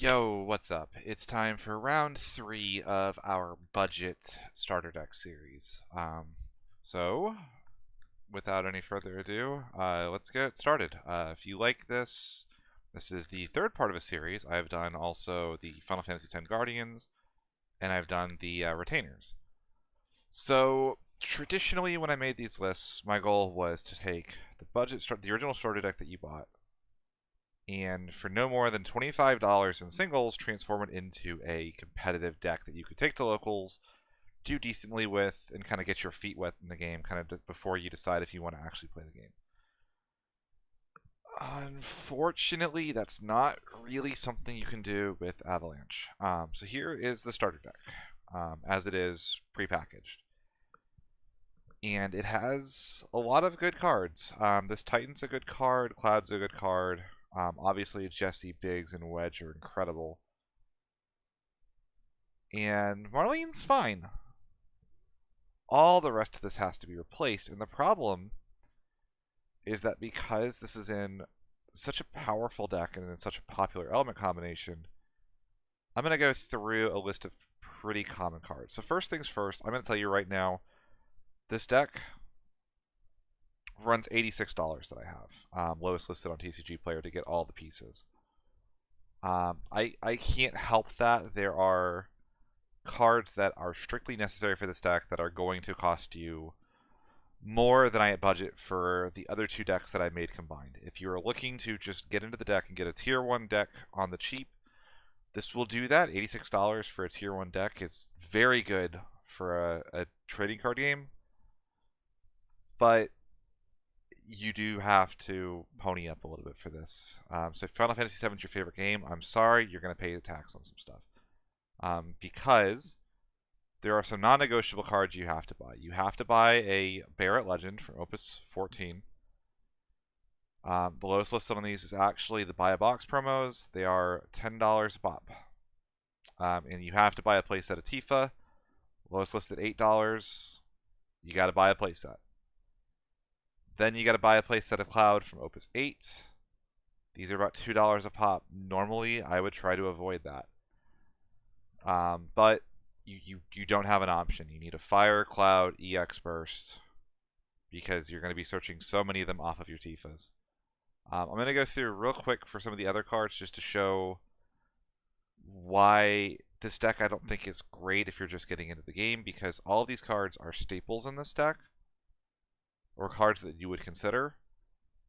Yo, what's up? It's time for round 3 of our budget starter deck series. So, without any further ado, let's get started. If you like this, this is the third part of a series. I've done also the Final Fantasy X Guardians, and I've done the Retainers. So, traditionally, when I made these lists, my goal was to take the original starter deck that you bought, and for no more than $25 in singles, transform it into a competitive deck that you could take to locals, do decently with, and kind of get your feet wet in the game kind of before you decide if you want to actually play the game. Unfortunately, that's not really something you can do with Avalanche. So here is the starter deck, as it is prepackaged. And it has a lot of good cards. This Titan's a good card, Cloud's a good card. Obviously, Jesse, Biggs, and Wedge are incredible. And Marlene's fine. All the rest of this has to be replaced. And the problem is that because this is in such a powerful deck and in such a popular element combination, I'm going to go through a list of pretty common cards. So first things first, I'm going to tell you right now, this deck runs $86 that I have. Lowest listed on TCG Player to get all the pieces. I can't help that. There are cards that are strictly necessary for this deck that are going to cost you more than I budget for the other two decks that I made combined. If you're looking to just get into the deck and get a tier 1 deck on the cheap, this will do that. $86 for a tier 1 deck is very good for a trading card game, but you do have to pony up a little bit for this. So if Final Fantasy VII is your favorite game, I'm sorry, you're going to pay the tax on some stuff. Because there are some non-negotiable cards you have to buy. You have to buy a Barret Legend from Opus 14. The lowest listed on these is actually the buy a box promos. They are $10 a pop. And you have to buy a playset of Tifa. Lowest listed $8. You got to buy a playset. Then you got to buy a playset of Cloud from Opus 8. These are about $2 a pop. Normally, I would try to avoid that. But you don't have an option. You need a Fire, Cloud, EX Burst, because you're going to be searching so many of them off of your Tifas. I'm going to go through real quick for some of the other cards just to show why this deck I don't think is great if you're just getting into the game, because all of these cards are staples in this deck, or cards that you would consider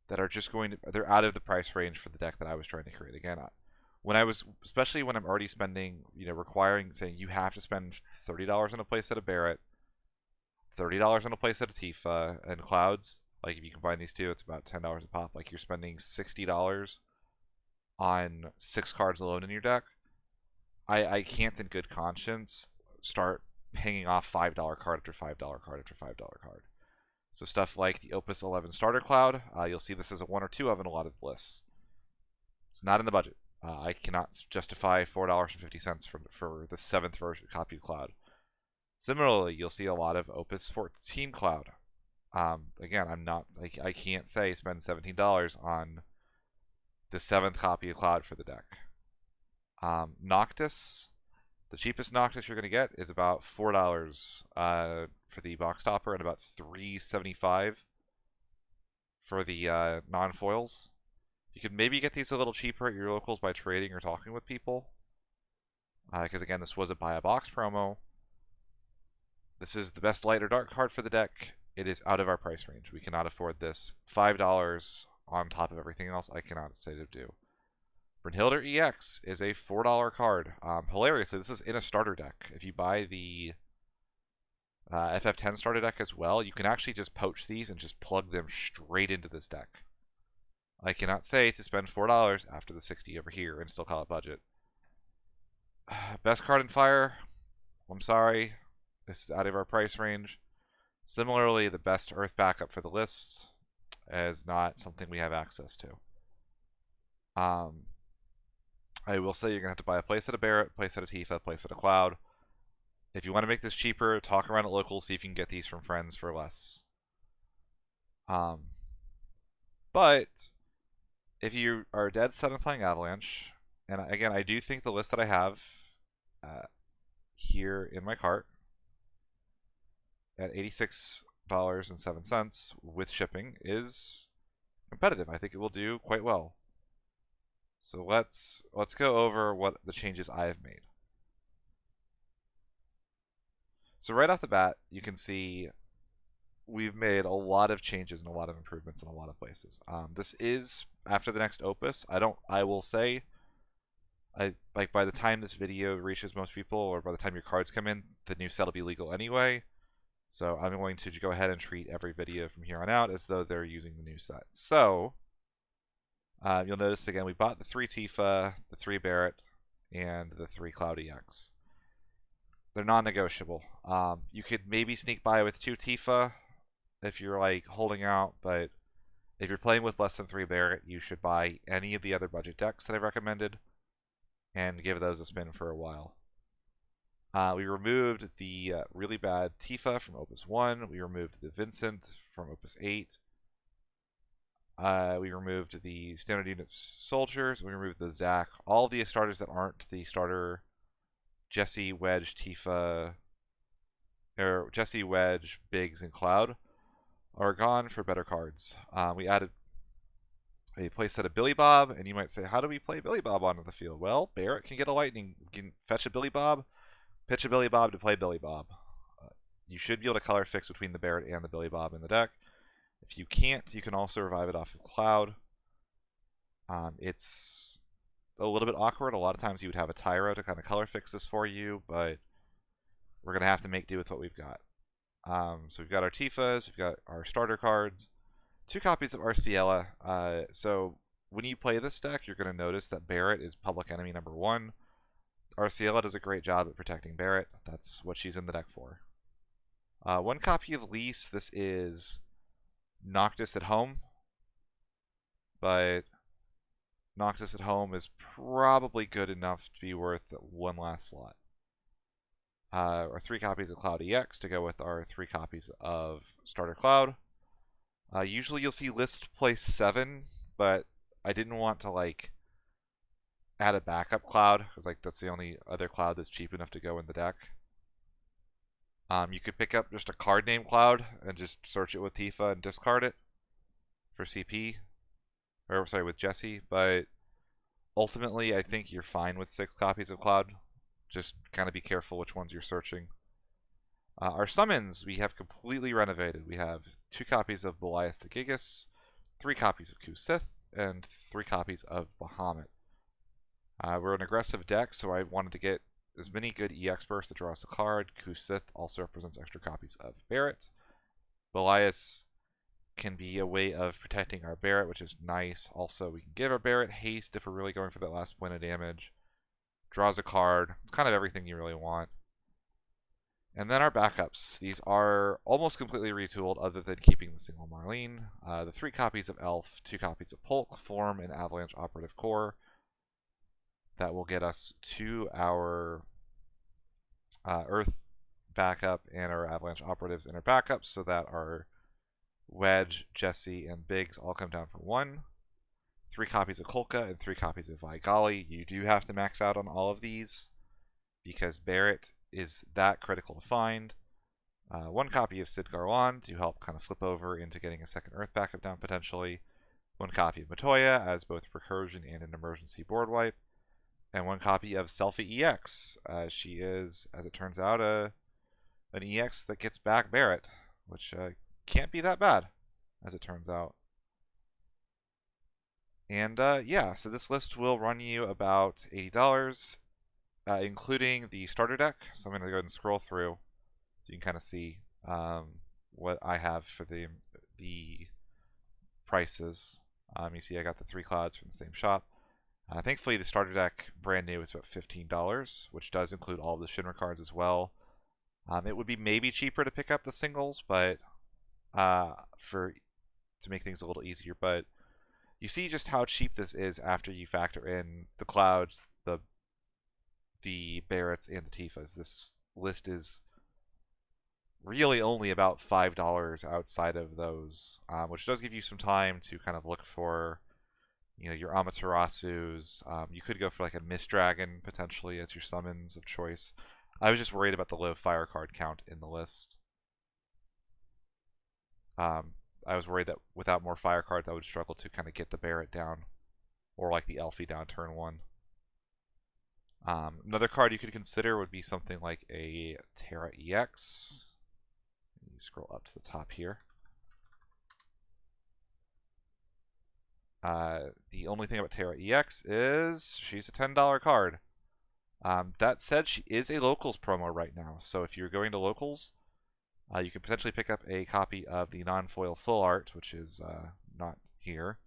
that are just they're out of the price range for the deck that I was trying to create. Again, especially when I'm already spending, saying you have to spend $30 on a playset of Barret, $30 on a playset of Tifa, and Clouds. Like, if you combine these two, it's about $10 a pop. Like, you're spending $60 on 6 cards alone in your deck. I can't in good conscience start paying off $5 card after $5 card after $5 card. So stuff like the Opus 11 Starter Cloud, you'll see this is a 1 or 2 of in a lot of lists. It's not in the budget. I cannot justify $4.50 for the 7th version copy of Cloud. Similarly, you'll see a lot of Opus 14 Cloud. Again, I can't say spend $17 on the 7th copy of Cloud for the deck. Noctis, the cheapest Noctis you're going to get is about $4 for the box topper and about $3.75 for the non-foils. You could maybe get these a little cheaper at your locals by trading or talking with people. Because again, this was a buy a box promo. This is the best light or dark card for the deck. It is out of our price range. We cannot afford this. $5 on top of everything else, I cannot say to do. Brynhildr EX is a $4 card. Hilariously, this is in a starter deck. If you buy the FF10 starter deck as well, you can actually just poach these and just plug them straight into this deck. I cannot say to spend $4 after the $60 over here and still call it budget. Best card in Fire, I'm sorry, this is out of our price range. Similarly, the best Earth backup for the list is not something we have access to. I will say you're going to have to buy a playset of Barret, playset of Tifa, playset of Cloud. If you want to make this cheaper, talk around at locals, see if you can get these from friends for less. But if you are dead set on playing Avalanche And again, I do think the list that I have here in my cart at $86.07 with shipping is competitive. I think it will do quite well. So let's go over what the changes I have made. So right off the bat, you can see we've made a lot of changes and a lot of improvements in a lot of places. This is after the next opus. I will say, like by the time this video reaches most people, or by the time your cards come in, the new set will be legal anyway. So I'm going to go ahead and treat every video from here on out as though they're using the new set. So you'll notice again, we bought the 3 Tifa, the 3 Barrett, and the 3 Cloud EX. They're non-negotiable. You could maybe sneak by with 2 Tifa if you're like holding out, but if you're playing with less than 3 Barrett, you should buy any of the other budget decks that I've recommended and give those a spin for a while. We removed the really bad Tifa from Opus 1. We removed the Vincent from Opus 8. We removed the standard unit soldiers. We removed the Zac. All the starters that aren't the starter Jesse, Wedge, Tifa, or Jesse, Wedge, Biggs, and Cloud are gone for better cards. We added a playset of Billy Bob, and you might say, how do we play Billy Bob onto the field? Well, Barrett can get a lightning. You can fetch a Billy Bob, pitch a Billy Bob to play Billy Bob. You should be able to color fix between the Barrett and the Billy Bob in the deck. If you can't, you can also revive it off of Cloud. It's a little bit awkward. A lot of times you would have a Tyro to kind of color fix this for you, but we're going to have to make do with what we've got. So we've got our Tifas, we've got our starter cards, 2 copies of Arciela. So when you play this deck, you're going to notice that Barrett is public enemy number 1. Arciela does a great job at protecting Barrett. That's what she's in the deck for. 1 copy of Lise. This is Noctis at home, but Noctis at home is probably good enough to be worth 1 last slot. Our 3 copies of Cloud EX to go with our 3 copies of Starter Cloud. Usually you'll see list place 7, but I didn't want to like add a backup Cloud because like that's the only other Cloud that's cheap enough to go in the deck. You could pick up just a card name Cloud and just search it with Tifa and discard it for CP, or sorry, with Jesse. But ultimately, I think you're fine with 6 copies of Cloud. Just kind of be careful which ones you're searching. Our summons we have completely renovated. We have 2 copies of Belias the Gigas, 3 copies of Kusith, and 3 copies of Bahamut. We're an aggressive deck, so I wanted to get as many good EX bursts that draw us a card. Kusith also represents extra copies of Barrett. Belias can be a way of protecting our Barrett, which is nice. Also, we can give our Barrett haste if we're really going for that last point of damage. Draws a card. It's kind of everything you really want. And then our backups. These are almost completely retooled other than keeping the single Marlene. The 3 copies of Elf, 2 copies of Polk, Form, and Avalanche Operative Core. That will get us to our Earth backup and our Avalanche Operatives in our backups so that our Wedge, Jesse, and Biggs all come down for 1. 3 copies of Kolka and 3 copies of Vigali. You do have to max out on all of these because Barrett is that critical to find. 1 copy of Sid Garwan to help kind of flip over into getting a second Earth backup down potentially. 1 copy of Matoya as both recursion and an emergency board wipe. And 1 copy of Selfie EX. She is, as it turns out, an EX that gets back Barrett, which can't be that bad, as it turns out. And yeah, so this list will run you about $80, including the starter deck. So I'm going to go ahead and scroll through so you can kind of see what I have for the prices. You see I got the 3 clouds from the same shop. Thankfully, the starter deck brand new is about $15, which does include all of the Shinra cards as well. It would be maybe cheaper to pick up the singles, but to make things a little easier. But you see just how cheap this is after you factor in the Clouds, the Barretts, and the Tifas. This list is really only about $5 outside of those, which does give you some time to kind of look for your Amaterasu's. You could go for like a Mist Dragon potentially as your summons of choice. I was just worried about the low fire card count in the list. I was worried that without more fire cards, I would struggle to kind of get the Barret down, or like the Elfie down turn 1. Another card you could consider would be something like a Terra EX. You scroll up to the top here. The only thing about Terra EX is she's a $10 card. That said, she is a locals promo right now, so if you're going to locals, you can potentially pick up a copy of the non-foil full art, which is not here.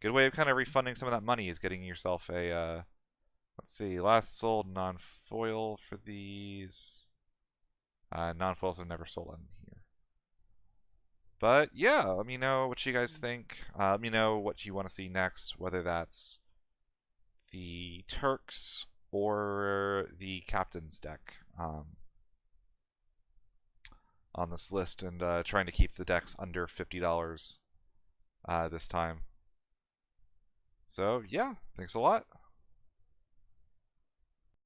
Good way of kind of refunding some of that money is getting yourself a, let's see, last sold non-foil for these. Non-foils have never sold on here. But yeah, let me know what you guys think. Let me know what you want to see next, whether that's the Turks or the Captain's deck on this list, and trying to keep the decks under $50 this time. So yeah, thanks a lot.